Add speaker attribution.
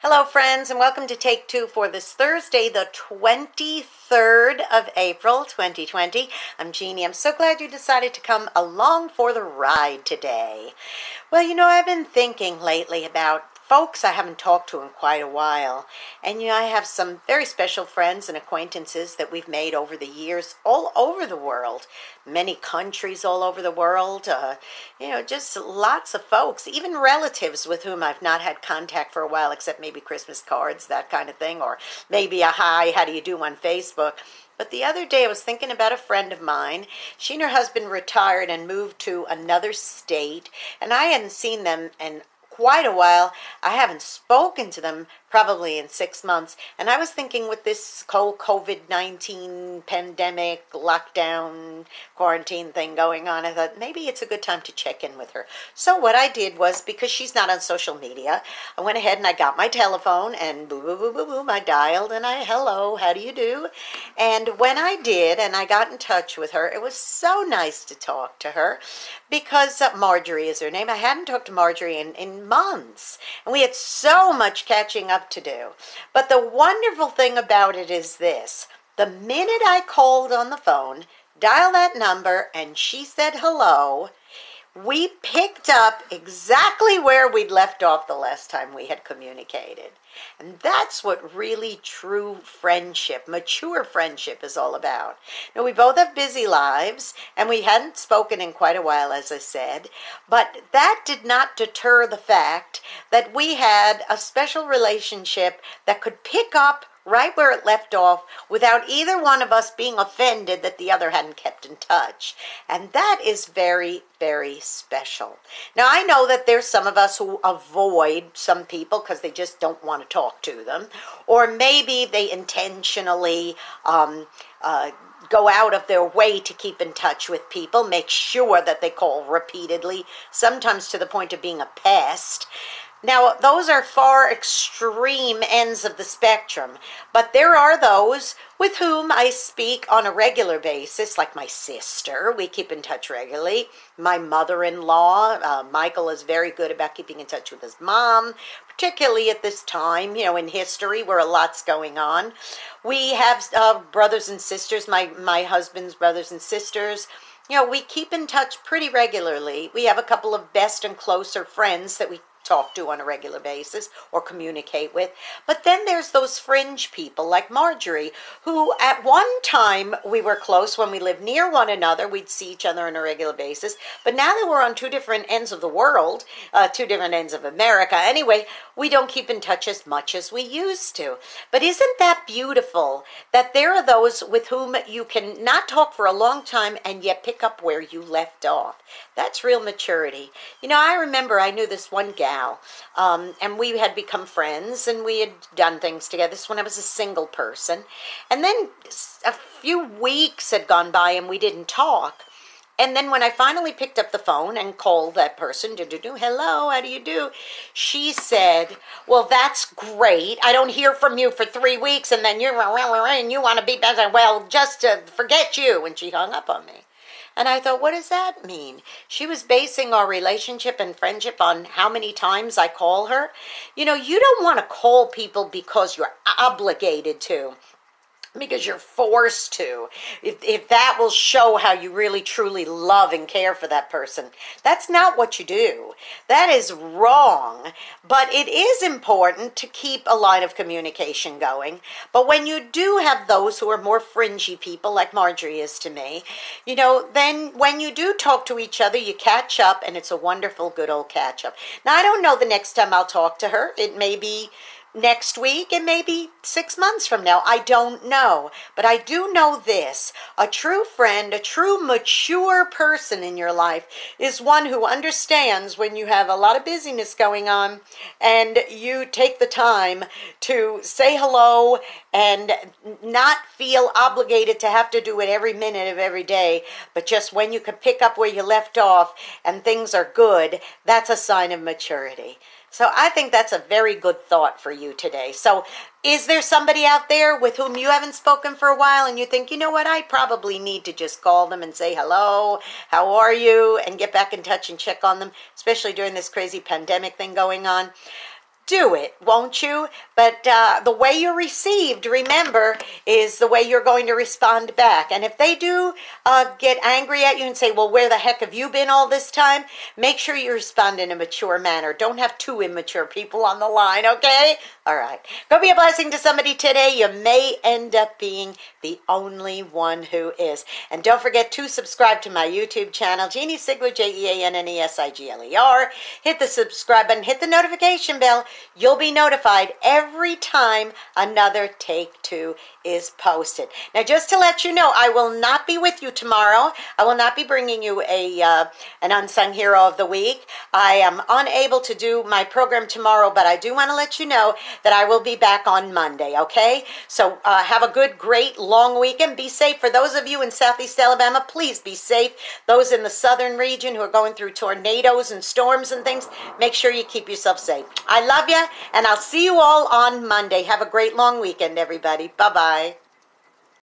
Speaker 1: Hello, friends, and welcome to Take Two for this Thursday, the 23rd of April, 2020. I'm Jeannie. I'm so glad you decided to come along for the ride today. Well, I've been thinking lately about folks I haven't talked to in quite a while. And, I have some very special friends and acquaintances that we've made over the years all over the world. Many countries all over the world. Just lots of folks, even relatives with whom I've not had contact for a while, except maybe Christmas cards, that kind of thing, or maybe a hi, how do you do on Facebook. But the other day I was thinking about a friend of mine. She and her husband retired and moved to another state, and I hadn't seen them in quite a while. I haven't spoken to them probably in 6 months. And I was thinking with this COVID-19 pandemic, lockdown, quarantine thing going on, I thought maybe it's a good time to check in with her. So what I did was, because she's not on social media, I went ahead and I got my telephone and boom, boom, boom, boom, boom, I dialed and hello, how do you do? And when I did and I got in touch with her, it was so nice to talk to her because Marjorie is her name. I hadn't talked to Marjorie in months, and we had so much catching up to do. But the wonderful thing about it is this: the minute I called on the phone, dialed that number, and she said hello, we picked up exactly where we'd left off the last time we had communicated. And that's what really true friendship, mature friendship, is all about. Now, we both have busy lives, and we hadn't spoken in quite a while, as I said, but that did not deter the fact that we had a special relationship that could pick up right where it left off without either one of us being offended that the other hadn't kept in touch. And that is very, very special. Now, I know that there's some of us who avoid some people because they just don't want to talk to them, or maybe they intentionally go out of their way to keep in touch with people, make sure that they call repeatedly, sometimes to the point of being a pest. Now, those are far extreme ends of the spectrum, but there are those with whom I speak on a regular basis, like my sister. We keep in touch regularly. My mother-in-law, Michael, is very good about keeping in touch with his mom, particularly at this time, in history where a lot's going on. We have brothers and sisters, my husband's brothers and sisters. We keep in touch pretty regularly. We have a couple of best and closer friends that we talk to on a regular basis or communicate with. But then there's those fringe people like Marjorie, who at one time we were close when we lived near one another. We'd see each other on a regular basis. But now that we're on two different ends of the world, two different ends of America, anyway, we don't keep in touch as much as we used to. But isn't that beautiful that there are those with whom you can not talk for a long time and yet pick up where you left off? That's real maturity. I remember I knew this one gal, and we had become friends, and we had done things together. This is when I was a single person. And then a few weeks had gone by, and we didn't talk. And then when I finally picked up the phone and called that person, hello, how do you do? She said, well, that's great. I don't hear from you for 3 weeks, and then you want to be better. Well, just to forget you. And she hung up on me. And I thought, what does that mean? She was basing our relationship and friendship on how many times I call her. You don't want to call people because you're obligated to, because you're forced to. If that will show how you really truly love and care for that person. That's not what you do. That is wrong. But it is important to keep a line of communication going. But when you do have those who are more fringy people, like Marjorie is to me, then when you do talk to each other, you catch up, and it's a wonderful, good old catch up. Now, I don't know the next time I'll talk to her. It may be next week, and maybe 6 months from now. I don't know. But I do know this: a true friend, a true mature person in your life is one who understands when you have a lot of busyness going on and you take the time to say hello and not feel obligated to have to do it every minute of every day, but just when you can pick up where you left off and things are good, that's a sign of maturity. So I think that's a very good thought for you today. So is there somebody out there with whom you haven't spoken for a while and you think, you know what, I probably need to just call them and say hello, how are you, and get back in touch and check on them, especially during this crazy pandemic thing going on? do it, won't you? But the way you're received, remember, is the way you're going to respond back. And if they do get angry at you and say, well, where the heck have you been all this time? Make sure you respond in a mature manner. Don't have two immature people on the line, okay? All right. Go be a blessing to somebody today. You may end up being the only one who is. And don't forget to subscribe to my YouTube channel, Jeanne Sigler, JeanneSigler. Hit the subscribe button, hit the notification bell. You'll be notified every time another Take Two is posted. Now, just to let you know, I will not be with you tomorrow. I will not be bringing you an Unsung Hero of the Week. I am unable to do my program tomorrow, but I do want to let you know that I will be back on Monday, okay? So have a good, great, long weekend. Be safe. For those of you in Southeast Alabama, please be safe. Those in the southern region who are going through tornadoes and storms and things, make sure you keep yourself safe. I love you, and I'll see you all on Monday. Have a great long weekend, everybody. Bye-bye.